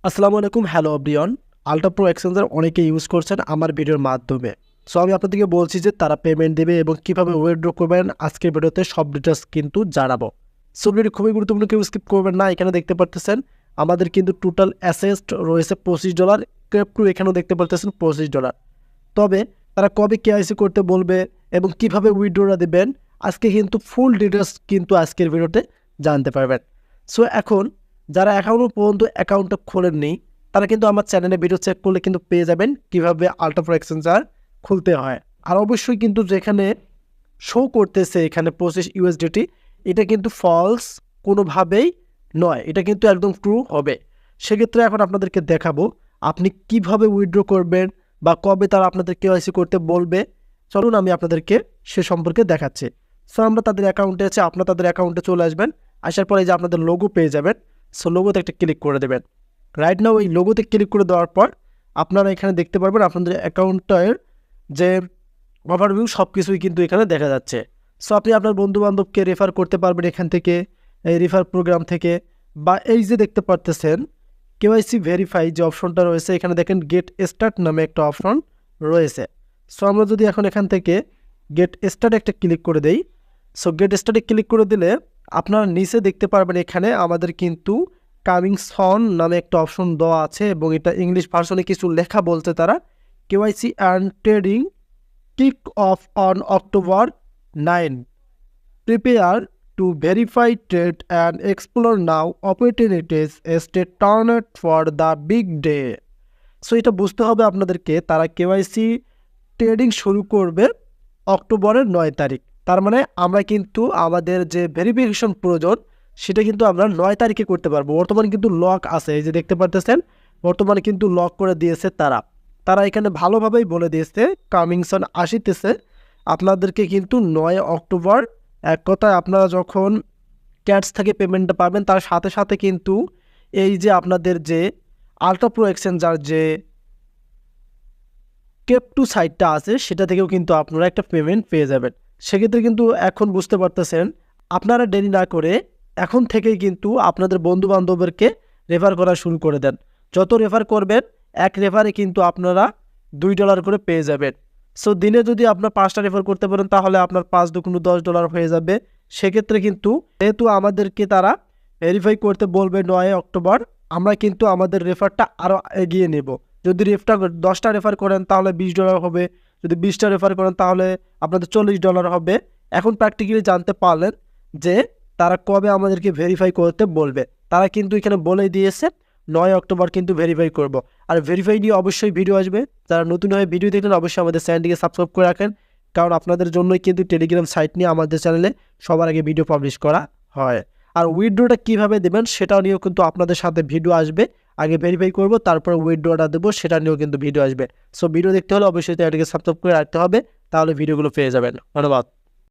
আসসালামু আলাইকুম, hello Brian. Ultra pro exchanger অনেকে ইউজ করছেন আমার ভিডিওর মাধ্যমে। সো আমি আপনাদেরকে বলছি যে তারা পেমেন্ট দেবে এবং কীভাবে উইথড্র করবেন আজকের ভিডিওতে সব ডিটেলস কিন্তু জানাবো। সো ভিডিও খুবই গুরুত্বপূর্ণ, কেউ স্কিপ করবেন না। এখানে দেখতে পারতেছেন আমাদের কিন্তু টোটাল অ্যাসেস্ট রয়েছে $25। ক্রিপ্টো এখানেও দেখতে পারতেছেন $25। তবে তারা কবে কেওয়াইসি করতে বলবে এবং কিভাবে উইথড্রটা দেবেন আজকে কিন্তু ফুল ডিটেলস কিন্তু আজকের ভিডিওতে জানতে পারবেন। সো এখন যারা এখনও পর্যন্ত অ্যাকাউন্টটা খোলেননি তারা কিন্তু আমার চ্যানেলে ভিডিও চেক করলে কিন্তু পেয়ে যাবেন কীভাবে আলট্রা প্রো এক্সচেঞ্জার খুলতে হয়। আর অবশ্যই কিন্তু যেখানে শো করতেছে এখানে $25 এটা কিন্তু ফলস কোনোভাবেই নয়, এটা কিন্তু একদম ট্রু হবে। সেক্ষেত্রে এখন আপনাদেরকে দেখাবো আপনি কিভাবে উইথড্র করবেন বা কবে তারা আপনাদের কেওয়াইসি করতে বলবে। চলুন আমি আপনাদেরকে সে সম্পর্কে দেখাচ্ছি। সো আমরা তাদের অ্যাকাউন্টে আছে, আপনারা তাদের অ্যাকাউন্টে চলে আসবেন। আসার পরে যে আপনাদের লোগো পেয়ে যাবেন, সো লোগোতে একটা ক্লিক করে দেবেন। রাইট নাও এই লোগোতে ক্লিক করে দেওয়ার পর আপনারা এখানে দেখতে পারবেন আপনাদের অ্যাকাউন্টের যে ওভারভিউ সব কিছুই কিন্তু এখানে দেখা যাচ্ছে। সো আপনি আপনার বন্ধুবান্ধবকে রেফার করতে পারবেন এখান থেকে, এই রেফার প্রোগ্রাম থেকে। বা এই যে দেখতে পারতেছেন কেওয়াইসি ভেরিফাই যে অপশনটা রয়েছে, এখানে দেখেন গেট স্টার্ট নামে একটা অপশন রয়েছে। সো আমরা যদি এখন এখান থেকে গেট স্টার্ট একটা ক্লিক করে দেই, সো গেট স্টার্টে ক্লিক করে দিলে আপনারা নিচে দেখতে পারবেন এখানে আমাদের কিন্তু কামিং সন নামে একটা অপশন দেওয়া আছে এবং এটা ইংলিশ ভার্সনে কিছু লেখা বলতে তারা KYC and trading kick off on October 9. Prepare to verify trade and explore now opportunities. Stay tuned for the big day. So এটা বুঝতে হবে আপনাদেরকে তারা কেওয়াইসি ট্রেডিং শুরু করবে অক্টোবরের 9 তারিখ। তার মানে আমরা কিন্তু আমাদের যে ভেরিফিকেশন প্রয়োজন সেটা কিন্তু আমরা 9 তারিখে করতে পারবো। বর্তমানে কিন্তু লক আছে, এই যে দেখতে পারতেছেন বর্তমানে কিন্তু লক করে দিয়েছে তারা। তারা এখানে ভালোভাবেই বলে দিয়েছে কামিংসন আসিতেছে আপনাদেরকে কিন্তু 9 অক্টোবর। এক কথায় আপনারা যখন ক্যাটস থেকে পেমেন্টটা পাবেন তার সাথে সাথে কিন্তু এই যে আপনাদের যে আলট্রা প্রো এক্সচেঞ্জার যে ক্রিপ্টো সাইটটা আছে সেটা থেকেও কিন্তু আপনারা একটা পেমেন্ট পেয়ে যাবেন। সেক্ষেত্রে কিন্তু এখন বুঝতে পারতেছেন আপনারা দেরি না করে এখন থেকেই কিন্তু আপনাদের বন্ধুবান্ধবদেরকে রেফার করা শুরু করে দেন। যত রেফার করবেন এক রেফারে কিন্তু আপনারা $2 করে পেয়ে যাবেন। সো দিনে যদি আপনার 5টা রেফার করতে পারেন তাহলে আপনার 5 দুগুণ $10 হয়ে যাবে। সেক্ষেত্রে কিন্তু যেহেতু আমাদেরকে তারা ভেরিফাই করতে বলবে 9 অক্টোবর, আমরা কিন্তু আমাদের রেফারটা আরও এগিয়ে নেব। যদি 10টা রেফার করেন তাহলে $20 হবে, যদি 20টা রেফার করেন তাহলে আপনাদের $40 হবে। এখন প্র্যাকটিক্যালি জানতে পারলেন যে তারা কবে আমাদেরকে ভেরিফাই করতে বলবে। তারা কিন্তু এখানে বলেই দিয়েছে 9 অক্টোবর কিন্তু ভেরিফাই করব। আর ভেরিফাই নিয়ে অবশ্যই ভিডিও আসবে। যারা নতুন হয়ে ভিডিও দেখলেন অবশ্যই আমাদের চ্যানেলটিকে সাবস্ক্রাইব করে রাখেন, কারণ আপনাদের জন্যই কিন্তু টেলিগ্রাম সাইট নিয়ে আমাদের চ্যানেলে সবার আগে ভিডিও পাবলিশ করা হয়। আর উইথড্রটা কীভাবে দেবেন সেটাও নিয়েও কিন্তু আপনাদের সাথে ভিডিও আসবে। আগে ভেরিফাই করব, তারপর উইথড্রটা দেবো, সেটা নিয়েও কিন্তু ভিডিও আসবে। সো ভিডিও দেখতে হলে অবশ্যই চ্যানেলটিকে সাবস্ক্রাইব করে রাখতে হবে, তাহলে ভিডিওগুলো পেয়ে যাবেন। ধন্যবাদ।